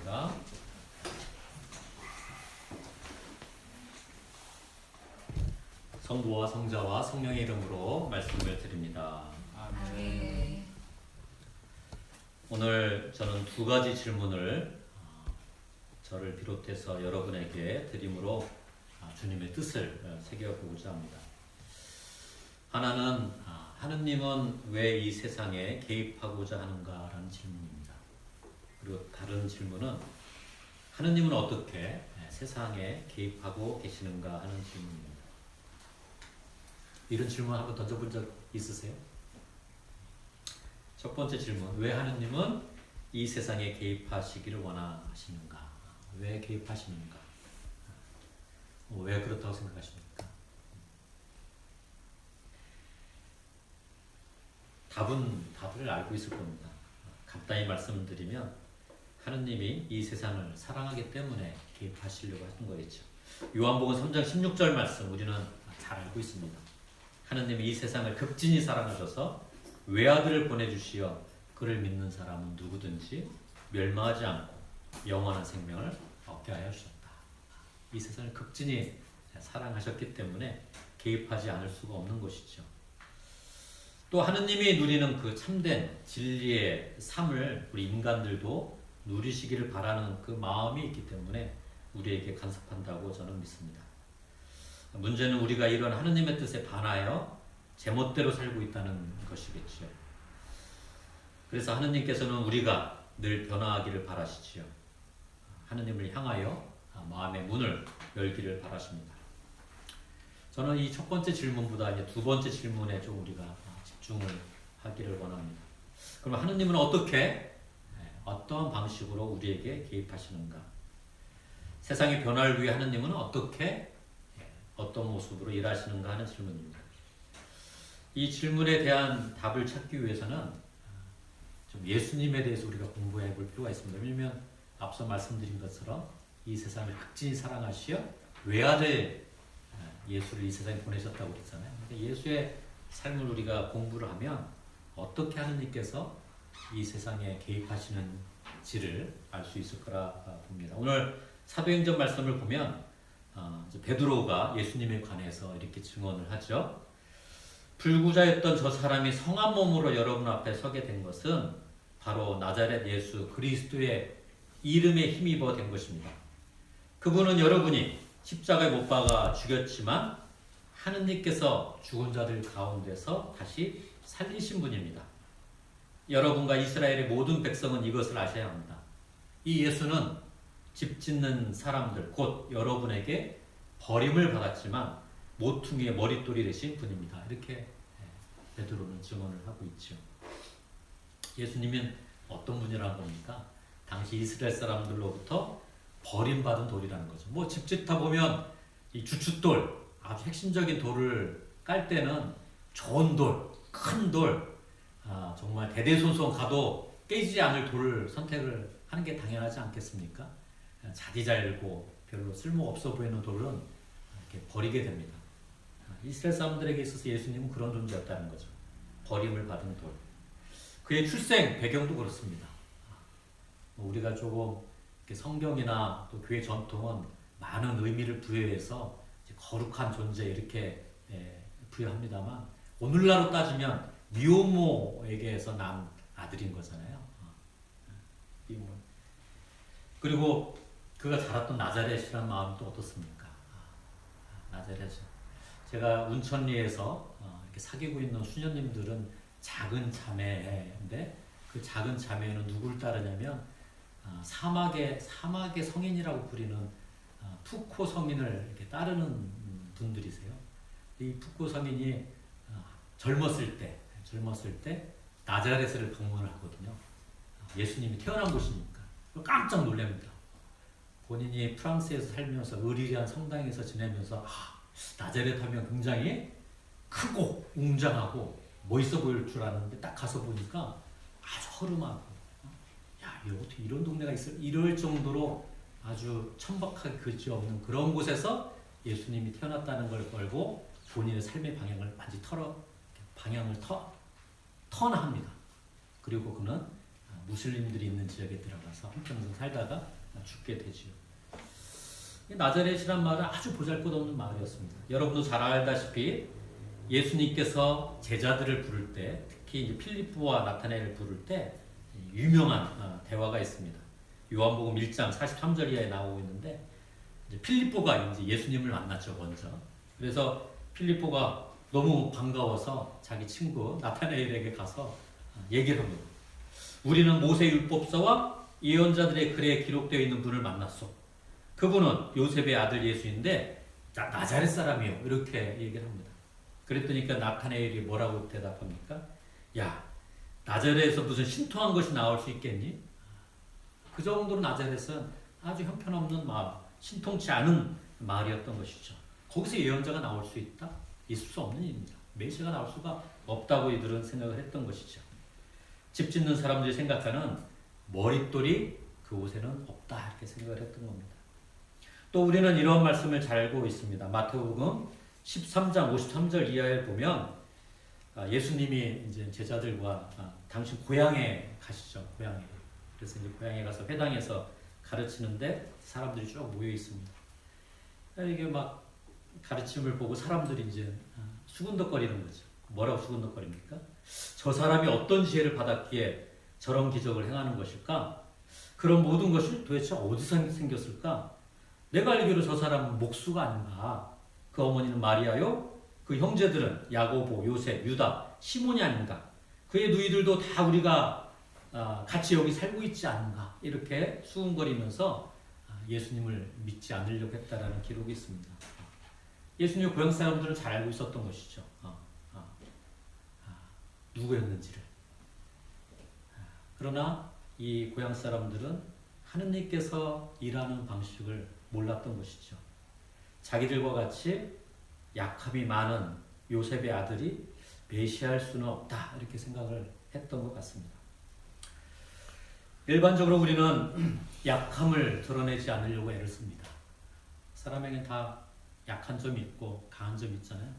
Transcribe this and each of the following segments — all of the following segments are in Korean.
기도하겠습니다. 성부와 성자와 성령의 이름으로 말씀을 드립니다. 아멘. 오늘 저는 두 가지 질문을 저를 비롯해서 여러분에게 드림으로 주님의 뜻을 새겨보고자 합니다. 하나는 하느님은 왜 이 세상에 개입하고자 하는가라는 질문입니다. 그리고 다른 질문은 하느님은 어떻게 세상에 개입하고 계시는가 하는 질문입니다. 이런 질문 한번 던져본 적 있으세요? 첫 번째 질문, 왜 하느님은 이 세상에 개입하시기를 원하시는가? 왜 개입하시는가? 왜 그렇다고 생각하십니까? 답을 알고 있을 겁니다. 간단히 말씀드리면 하느님이 이 세상을 사랑하기 때문에 개입하시려고 하는 거겠죠. 요한복음 3장 16절 말씀 우리는 잘 알고 있습니다. 하느님이 이 세상을 극진히 사랑하셔서 외아들을 보내주시어 그를 믿는 사람은 누구든지 멸망하지 않고 영원한 생명을 얻게 하여 주셨다. 이 세상을 극진히 사랑하셨기 때문에 개입하지 않을 수가 없는 것이죠. 또 하느님이 누리는 그 참된 진리의 삶을 우리 인간들도 누리시기를 바라는 그 마음이 있기 때문에 우리에게 간섭한다고 저는 믿습니다. 문제는 우리가 이런 하느님의 뜻에 반하여 제멋대로 살고 있다는 것이겠지요. 그래서 하느님께서는 우리가 늘 변화하기를 바라시지요. 하느님을 향하여 마음의 문을 열기를 바라십니다. 저는 이 첫 번째 질문보다 이제 두 번째 질문에 좀 우리가 집중을 하기를 원합니다. 그럼 하느님은 어떤 방식으로 우리에게 개입하시는가? 세상의 변화를 위해 하느님은 어떤 모습으로 일하시는가 하는 질문입니다. 이 질문에 대한 답을 찾기 위해서는 좀 예수님에 대해서 우리가 공부해 볼 필요가 있습니다. 왜냐하면 앞서 말씀드린 것처럼 이 세상을 극진히 사랑하시어 외아들 예수를 이 세상에 보내셨다고 그랬잖아요. 예수의 삶을 우리가 공부를 하면 어떻게 하느님께서 이 세상에 개입하시는지를 알 수 있을 거라 봅니다. 오늘 사도행전 말씀을 보면 베드로가 예수님에 관해서 이렇게 증언을 하죠. 불구자였던 저 사람이 성한 몸으로 여러분 앞에 서게 된 것은 바로 나자렛 예수 그리스도의 이름에 힘입어 된 것입니다. 그분은 여러분이 십자가에 못 박아 죽였지만 하느님께서 죽은 자들 가운데서 다시 살리신 분입니다. 여러분과 이스라엘의 모든 백성은 이것을 아셔야 합니다. 이 예수는 집 짓는 사람들 곧 여러분에게 버림을 받았지만 모퉁이의 머릿돌이 되신 분입니다. 이렇게 베드로는 증언을 하고 있죠. 예수님은 어떤 분이라는 겁니까? 당시 이스라엘 사람들로부터 버림받은 돌이라는 거죠. 집 짓다 보면 이 주춧돌, 아주 핵심적인 돌을 깔 때는 좋은 돌, 큰 돌, 정말 대대손손 가도 깨지지 않을 돌을 선택을 하는 게 당연하지 않겠습니까? 자디 잘고 별로 쓸모 없어 보이는 돌은 이렇게 버리게 됩니다. 이스라엘 사람들에게 있어서 예수님은 그런 존재였다는 거죠. 버림을 받은 돌. 그의 출생 배경도 그렇습니다. 우리가 조금 성경이나 또 교회 전통은 많은 의미를 부여해서 거룩한 존재 이렇게 부여합니다만 오늘날로 따지면 미혼모에게서 난 아들인 거잖아요. 그리고 그가 자랐던 나자렛이라는 마음이 또 어떻습니까? 나자렛. 제가 운천리에서 이렇게 사귀고 있는 수녀님들은 작은 자매인데 그 작은 자매는 누굴 따르냐면 사막의 성인이라고 부리는 푸코 성인을 이렇게 따르는 분들이세요. 이 푸코 성인이 젊었을 때 나자렛을 방문을 하거든요. 예수님이 태어난 곳이니까 깜짝 놀랍니다. 본인이 프랑스에서 살면서 의리리한 성당에서 지내면서 나자렛 하면 굉장히 크고 웅장하고 멋있어 보일 줄 알았는데 딱 가서 보니까 아주 허름하고 어떻게 이런 동네가 있어? 이럴 정도로 아주 천박하게 그지없는 그런 곳에서 예수님이 태어났다는 걸 걸고 본인의 삶의 방향을 완전히 턴합니다. 그리고 그는 무슬림들이 있는 지역에 들어가서 한평생 살다가 죽게 되지요. 나자렛이란 마을은 아주 보잘것없는 마을이었습니다. 여러분도 잘 알다시피 예수님께서 제자들을 부를 때, 특히 이제 필리포와 나타나엘을 부를 때 유명한 대화가 있습니다. 요한복음 1장 43절 이하에 나오고 있는데, 이제 필리포가 이제 예수님을 만났죠, 먼저. 그래서 필리포가 너무 반가워서 자기 친구 나타나엘에게 가서 얘기를 합니다. 우리는 모세 율법서와 예언자들의 글에 기록되어 있는 분을 만났소. 그분은 요셉의 아들 예수인데 나자렛 사람이요. 이렇게 얘기를 합니다. 그랬더니 나타나엘이 뭐라고 대답합니까? 야, 나자렛에서 무슨 신통한 것이 나올 수 있겠니? 그 정도로 나자렛은 아주 형편없는 마을, 신통치 않은 마을이었던 것이죠. 거기서 예언자가 나올 수 있다? 있을 수 없는 일입니다. 메시아가 나올 수가 없다고 이들은 생각을 했던 것이죠. 집 짓는 사람들이 생각하는 머릿돌이 그 옷에는 없다 이렇게 생각을 했던 겁니다. 또 우리는 이런 말씀을 잘 알고 있습니다. 마태복음 13장 53절 이하에 보면 예수님이 이제 제자들과 당신 고향에 가시죠. 고향에. 그래서 이제 고향에 가서 회당에서 가르치는데 사람들이 쭉 모여 있습니다. 이게 막 가르침을 보고 사람들이 이제 수군덕거리는 거죠. 뭐라고 수군덕거립니까? 저 사람이 어떤 지혜를 받았기에 저런 기적을 행하는 것일까? 그런 모든 것이 도대체 어디서 생겼을까? 내가 알기로 저 사람은 목수가 아닌가? 그 어머니는 마리아요? 그 형제들은 야고보, 요셉, 유다, 시몬이 아닌가? 그의 누이들도 다 우리가 같이 여기 살고 있지 않은가? 이렇게 수군거리면서 예수님을 믿지 않으려고 했다라는 기록이 있습니다. 예수님의 고향 사람들은 잘 알고 있었던 것이죠. 누구였는지를. 그러나 이 고향 사람들은 하느님께서 일하는 방식을 몰랐던 것이죠. 자기들과 같이 약함이 많은 요셉의 아들이 메시아할 수는 없다 이렇게 생각을 했던 것 같습니다. 일반적으로 우리는 약함을 드러내지 않으려고 애를 씁니다. 사람에겐 다 약한 점이 있고 강한 점이 있잖아요.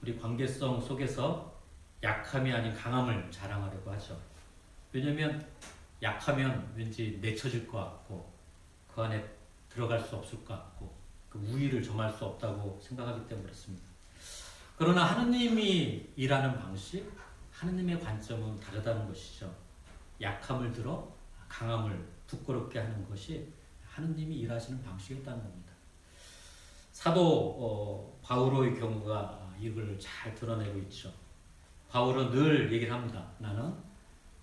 우리 관계성 속에서 약함이 아닌 강함을 자랑하려고 하죠. 왜냐하면 약하면 왠지 내쳐질 것 같고 그 안에 들어갈 수 없을 것 같고 그 우위를 점할 수 없다고 생각하기 때문에 그렇습니다. 그러나 하느님이 일하는 방식, 하느님의 관점은 다르다는 것이죠. 약함을 들어 강함을 부끄럽게 하는 것이 하느님이 일하시는 방식이었다는 겁니다. 사도 바울의 경우가 이걸 잘 드러내고 있죠. 바울은 늘 얘기를 합니다. 나는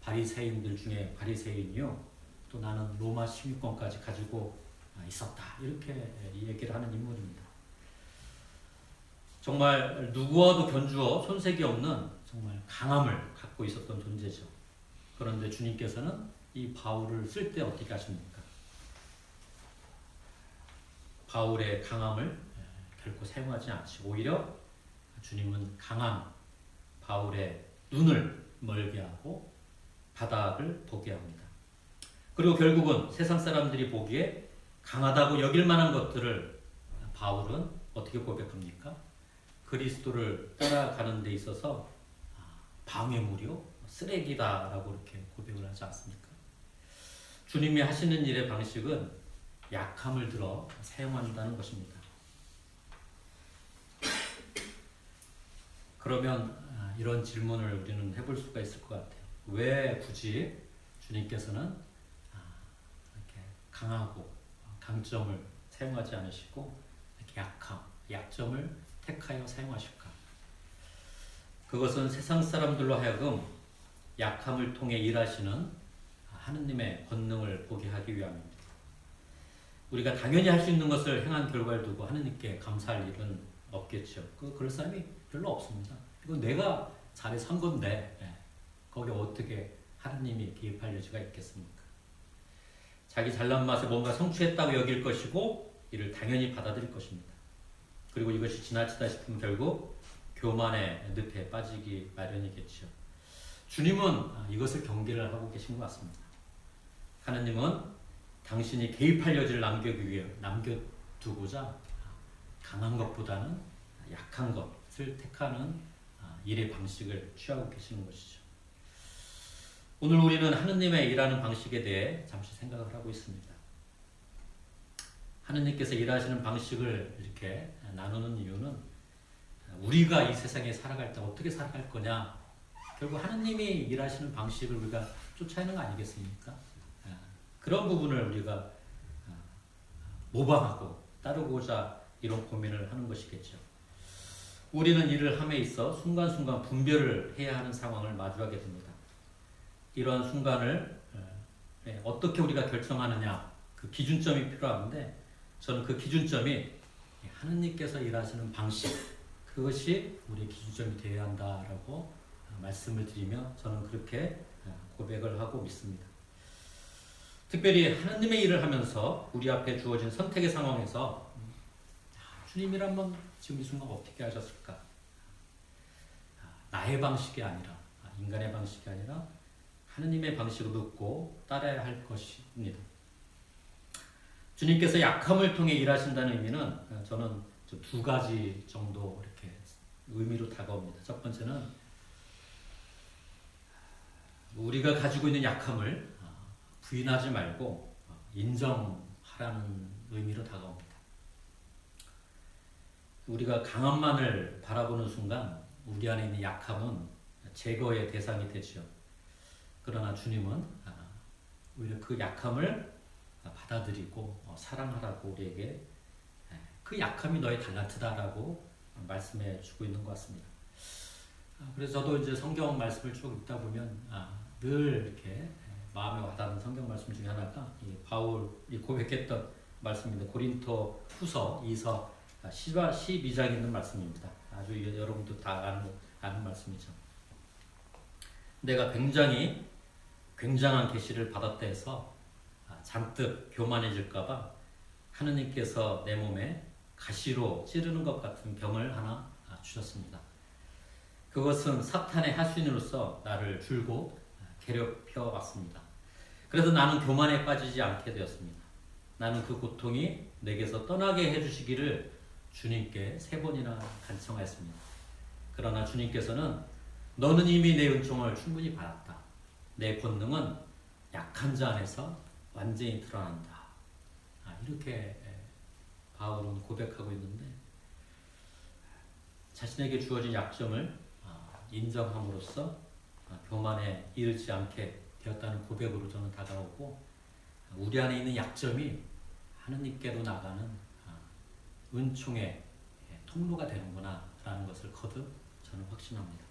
바리새인들 중에 바리새인이요. 또 나는 로마 시민권까지 가지고 있었다. 이렇게 얘기를 하는 인물입니다. 정말 누구와도 견주어 손색이 없는 정말 강함을 갖고 있었던 존재죠. 그런데 주님께서는 이 바울을 쓸 때 어떻게 하십니까? 바울의 강함을 결코 사용하지 않으시고 오히려 주님은 강한 바울의 눈을 멀게 하고 바닥을 보게 합니다. 그리고 결국은 세상 사람들이 보기에 강하다고 여길 만한 것들을 바울은 어떻게 고백합니까? 그리스도를 따라가는 데 있어서 방해물이요, 쓰레기다라고 이렇게 고백을 하지 않습니까? 주님이 하시는 일의 방식은 약함을 들어 사용한다는 것입니다. 그러면 이런 질문을 우리는 해볼 수가 있을 것 같아요. 왜 굳이 주님께서는 이렇게 강하고 강점을 사용하지 않으시고 이렇게 약함, 약점을 택하여 사용하실까? 그것은 세상 사람들로 하여금 약함을 통해 일하시는 하느님의 권능을 보게 하기 위함입니다. 우리가 당연히 할 수 있는 것을 행한 결과를 두고 하느님께 감사할 일은 없겠죠. 그럴 사람이 별로 없습니다. 이건 내가 잘해서 한 건데 거기에 어떻게 하느님이 개입할 여지가 있겠습니까? 자기 잘난 맛에 뭔가 성취했다고 여길 것이고 이를 당연히 받아들일 것입니다. 그리고 이것이 지나치다 싶으면 결국 교만의 늪에 빠지기 마련이겠죠. 주님은 이것을 경계를 하고 계신 것 같습니다. 하느님은 당신이 개입할 여지를 남겨두고자 강한 것보다는 약한 것을 택하는 일의 방식을 취하고 계시는 것이죠. 오늘 우리는 하느님의 일하는 방식에 대해 잠시 생각을 하고 있습니다. 하느님께서 일하시는 방식을 이렇게 나누는 이유는 우리가 이 세상에 살아갈 때 어떻게 살아갈 거냐, 결국 하느님이 일하시는 방식을 우리가 쫓아야 하는 거 아니겠습니까? 그런 부분을 우리가 모방하고 따르고자 이런 고민을 하는 것이겠죠. 우리는 일을 함에 있어 순간순간 분별을 해야 하는 상황을 마주하게 됩니다. 이러한 순간을 어떻게 우리가 결정하느냐, 그 기준점이 필요한데, 저는 그 기준점이 하느님께서 일하시는 방식, 그것이 우리의 기준점이 되어야 한다라고 말씀을 드리며 저는 그렇게 고백을 하고 믿습니다. 특별히 하느님의 일을 하면서 우리 앞에 주어진 선택의 상황에서 주님이라면 지금 이 순간 어떻게 하셨을까? 나의 방식이 아니라, 인간의 방식이 아니라 하느님의 방식을 묻고 따라야 할 것입니다. 주님께서 약함을 통해 일하신다는 의미는 저는 두 가지 정도 이렇게 의미로 다가옵니다. 첫 번째는 우리가 가지고 있는 약함을 부인하지 말고 인정하라는 의미로 다가옵니다. 우리가 강함만을 바라보는 순간 우리 안에 있는 약함은 제거의 대상이 되죠. 그러나 주님은 오히려 그 약함을 받아들이고 사랑하라고 우리에게 그 약함이 너의 달란트다라고 말씀해 주고 있는 것 같습니다. 그래서 저도 이제 성경 말씀을 쭉 읽다 보면 늘 이렇게 마음에 와닿는 성경 말씀 중에 하나가 이 바울이 고백했던 말씀입니다. 고린토 후서 2서 12장에 있는 말씀입니다. 아주 여러분도 다 아는 말씀이죠. 내가 굉장한 계시를 받았다 해서 잔뜩 교만해질까봐 하느님께서 내 몸에 가시로 찌르는 것 같은 병을 하나 주셨습니다. 그것은 사탄의 하수인으로서 나를 줄곧 괴롭혀 왔습니다. 그래서 나는 교만에 빠지지 않게 되었습니다. 나는 그 고통이 내게서 떠나게 해주시기를 주님께 3번이나 간청하였습니다. 그러나 주님께서는 너는 이미 내 은총을 충분히 받았다. 내 권능은 약한 자 안에서 완전히 드러난다. 이렇게 바울은 고백하고 있는데, 자신에게 주어진 약점을 인정함으로써 교만에 이르지 않게 되었다는 고백으로 저는 다가오고, 우리 안에 있는 약점이 하느님께로 나가는 은총의 통로가 되는구나 라는 것을 거듭 저는 확신합니다.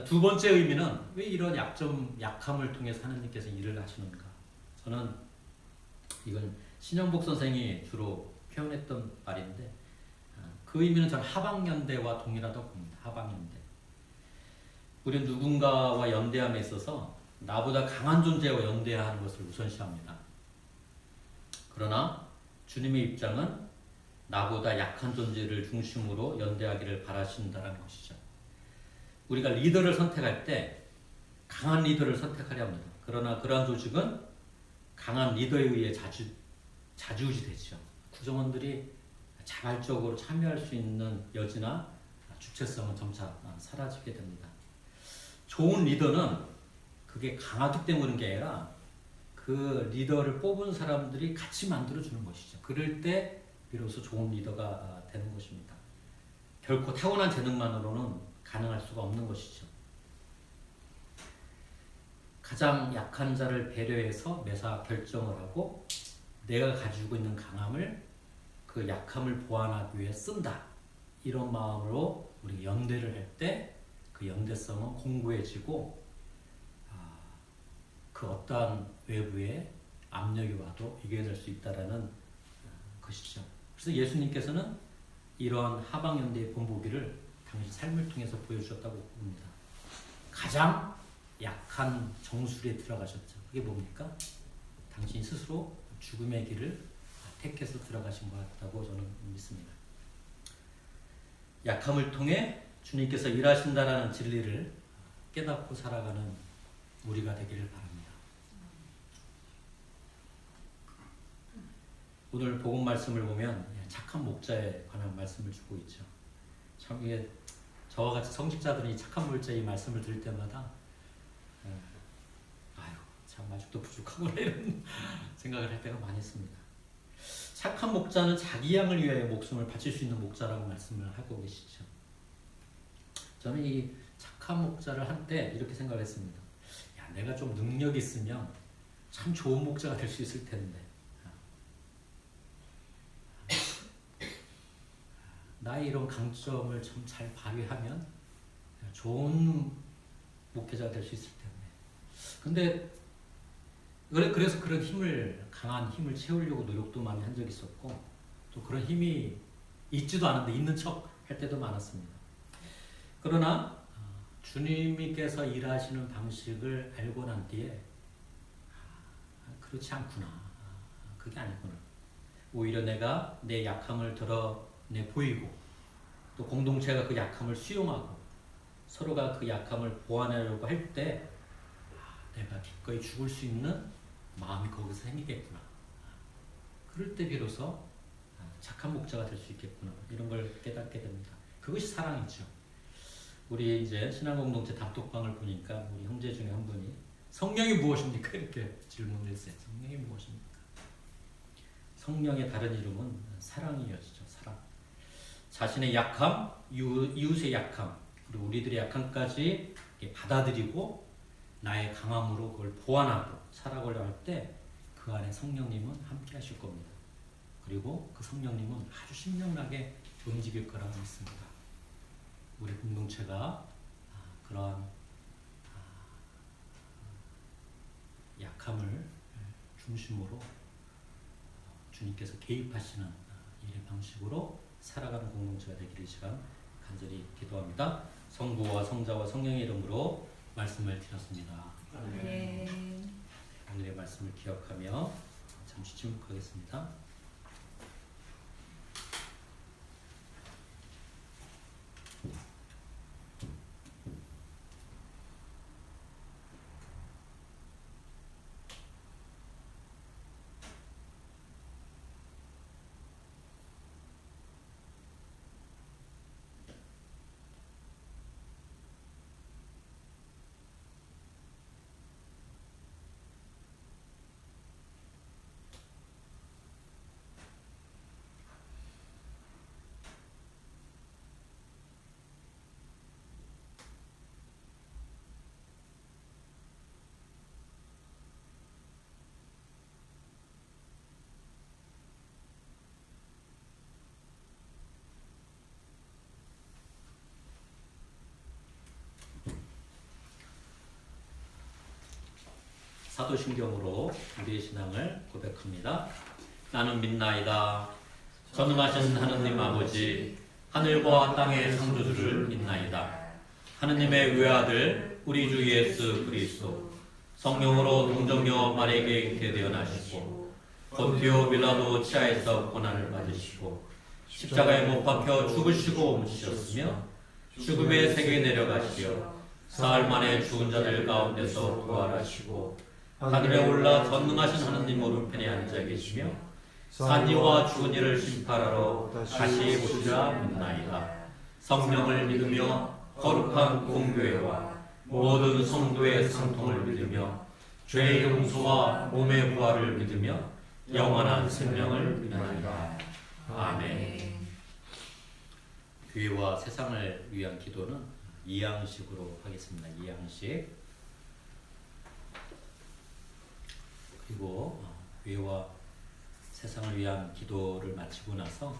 두 번째 의미는 왜 이런 약함을 통해서 하느님께서 일을 하시는가? 저는 이건 신영복 선생이 주로 표현했던 말인데, 그 의미는 저는 하방연대와 동일하다고 봅니다. 하방연대. 우리는 누군가와 연대함에 있어서 나보다 강한 존재와 연대하는 것을 우선시합니다. 그러나 주님의 입장은 나보다 약한 존재를 중심으로 연대하기를 바라신다는 것이죠. 우리가 리더를 선택할 때 강한 리더를 선택하려 합니다. 그러나 그러한 조직은 강한 리더에 의해 좌지우지되죠. 구성원들이 자발적으로 참여할 수 있는 여지나 주체성은 점차 사라지게 됩니다. 좋은 리더는 그게 강하기 때문인 게 아니라 그 리더를 뽑은 사람들이 같이 만들어주는 것이죠. 그럴 때 비로소 좋은 리더가 되는 것입니다. 결코 타고난 재능만으로는 가능할 수가 없는 것이죠. 가장 약한 자를 배려해서 매사 결정을 하고 내가 가지고 있는 강함을 그 약함을 보완하기 위해 쓴다. 이런 마음으로 우리 연대를 할 때 그 연대성은 공고해지고 그 어떠한 외부의 압력이 와도 이겨낼 수 있다라는 것이죠. 그래서 예수님께서는 이러한 하방연대의 본보기를 당신 삶을 통해서 보여주셨다고 봅니다. 가장 약한 정수리에 들어가셨죠. 그게 뭡니까? 당신 스스로 죽음의 길을 택해서 들어가신 것 같다고 저는 믿습니다. 약함을 통해 주님께서 일하신다라는 진리를 깨닫고 살아가는 우리가 되기를 바랍니다. 오늘 복음 말씀을 보면 착한 목자에 관한 말씀을 주고 있죠. 참 이게 저와 같이 성직자들이 착한 목자의 말씀을 들을 때마다 참 아직도 부족하구나 이런 생각을 할 때가 많이 있습니다. 착한 목자는 자기 양을 위하여 목숨을 바칠 수 있는 목자라고 말씀을 하고 계시죠. 저는 이 착한 목자를 한때 이렇게 생각을 했습니다. 야, 내가 좀 능력이 있으면 참 좋은 목자가 될 수 있을 텐데, 나의 이런 강점을 좀 잘 발휘하면 좋은 목회자가 될 수 있을 텐데. 근데 그래서 그런 강한 힘을 채우려고 노력도 많이 한 적이 있었고, 또 그런 힘이 있지도 않은데 있는 척 할 때도 많았습니다. 그러나 주님께서 일하시는 방식을 알고 난 뒤에 그렇지 않구나. 그게 아니구나. 오히려 내가 내 약함을 드러내 보이고, 또 공동체가 그 약함을 수용하고 서로가 그 약함을 보완하려고 할 때 내가 기꺼이 죽을 수 있는 마음이 거기서 생기겠구나. 그럴 때 비로소 착한 목자가 될 수 있겠구나. 이런 걸 깨닫게 됩니다. 그것이 사랑이죠. 우리 이제 신앙공동체 답독방을 보니까 우리 형제 중에 한 분이 성령이 무엇입니까? 이렇게 질문을 했어요. 성령이 무엇입니까? 성령의 다른 이름은 사랑이어지죠. 사랑. 자신의 약함, 이웃의 약함, 그리고 우리들의 약함까지 받아들이고 나의 강함으로 그걸 보완하고 살아가려 할 때 그 안에 성령님은 함께 하실 겁니다. 그리고 그 성령님은 아주 신명나게 움직일 거라고 믿습니다. 우리 공동체가 그러한 약함을 중심으로 주님께서 개입하시는 일의 방식으로 살아가는 공동체가 되기를 이 시간 간절히 기도합니다. 성부와 성자와 성령의 이름으로 말씀을 드렸습니다. 오늘의 말씀을 기억하며 잠시 침묵하겠습니다. 사도신경으로 우리의 신앙을 고백합니다. 나는 믿나이다. 전능하신 하느님 아버지, 하늘과 땅의 창조주를 믿나이다. 하느님의 외아들 우리 주 예수 그리스도 성령으로 동정녀 마리아에게 잉태되어 나시고 본디오 빌라도 치하에서 고난을 받으시고 십자가에 못 박혀 죽으시고 옮기셨으며 죽음의 세계에 내려가시어 사흘 만에 죽은 자들 가운데서 부활하시고 하늘에 올라 전능하신 하느님 오른편에 앉아 계시며 산이와 죽은 이를 심판하러 다시 오시라 믿나이다. 성령을 믿으며 거룩한 공교회와 모든 성도의 상통을 믿으며 죄의 용서와 몸의 부활을 믿으며 영원한 생명을 믿나이다. 아멘. 교회와 세상을 위한 기도는 이양식으로 하겠습니다. 이양식. 그리고 교회와 세상을 위한 기도를 마치고 나서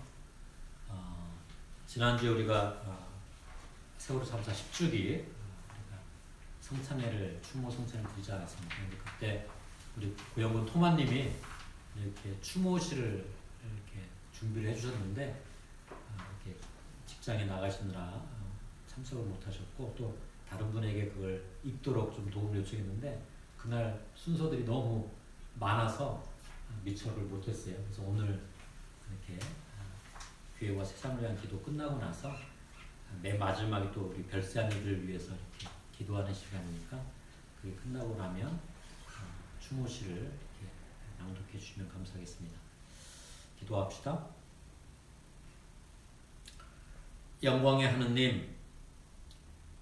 지난주에 우리가 세월호 참사 10주기 성찬회를 추모 성찬을 드리지 않았습니까? 근데 그때 우리 고영군 토마님이 이렇게 추모실을 이렇게 준비를 해주셨는데 이렇게 직장에 나가시느라 참석을 못하셨고 또 다른 분에게 그걸 입도록 좀 도움을 요청했는데 그날 순서들이 너무 많아서 미처를 못했어요. 그래서 오늘 이렇게 교회와 세상을 위한 기도 끝나고 나서 맨 마지막에 또 우리 별세아니들 위해서 이렇게 기도하는 시간이니까 그게 끝나고 나면 추모시를 이렇게 낭독해 주시면 감사하겠습니다. 기도합시다. 영광의 하느님,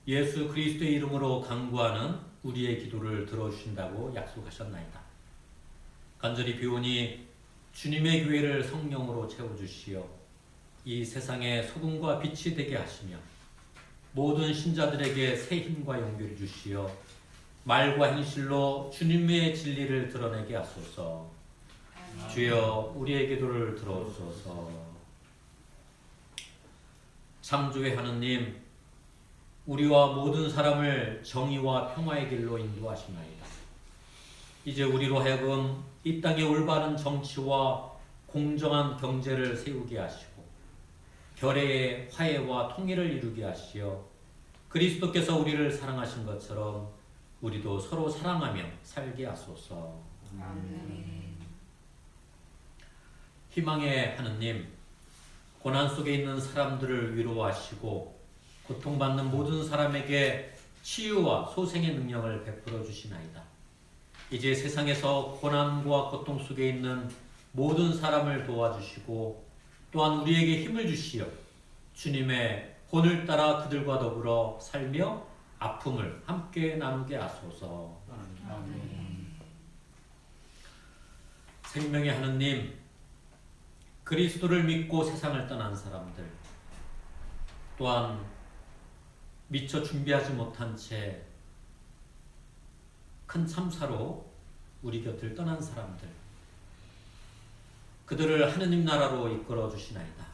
예수 그리스도의 이름으로 간구하는 우리의 기도를 들어주신다고 약속하셨나이다. 간절히 비오니 주님의 교회를 성령으로 채워주시어 이 세상의 소금과 빛이 되게 하시며 모든 신자들에게 새 힘과 용기를 주시어 말과 행실로 주님의 진리를 드러내게 하소서. 주여 우리의 기도를 들어주소서. 창조의 하느님, 우리와 모든 사람을 정의와 평화의 길로 인도하시나이다. 이제 우리로 하여금 이 땅의 올바른 정치와 공정한 경제를 세우게 하시고 결의의 화해와 통일을 이루게 하시어 그리스도께서 우리를 사랑하신 것처럼 우리도 서로 사랑하며 살게 하소서. 아멘. 희망의 하느님, 고난 속에 있는 사람들을 위로하시고 고통받는 모든 사람에게 치유와 소생의 능력을 베풀어 주시나이다. 이제 세상에서 고난과 고통 속에 있는 모든 사람을 도와주시고 또한 우리에게 힘을 주시어 주님의 본을 따라 그들과 더불어 살며 아픔을 함께 나누게 하소서. 아멘. 생명의 하느님, 그리스도를 믿고 세상을 떠난 사람들, 또한 미처 준비하지 못한 채 큰 참사로 우리 곁을 떠난 사람들, 그들을 하느님 나라로 이끌어 주시나이다.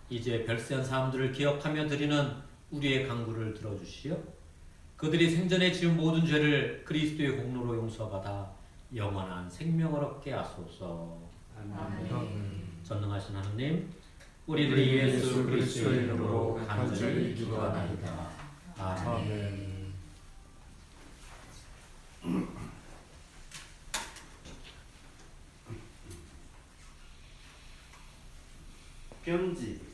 이제 별세한 사람들을 기억하며 드리는 우리의 간구를 들어주시어 그들이 생전에 지은 모든 죄를 그리스도의 공로로 용서받아 영원한 생명을 얻게 하소서. 아멘. 전능하신 하느님, 우리들이 예수 그리스도의 이름으로 간절히 기도하나이다. 아멘. 편지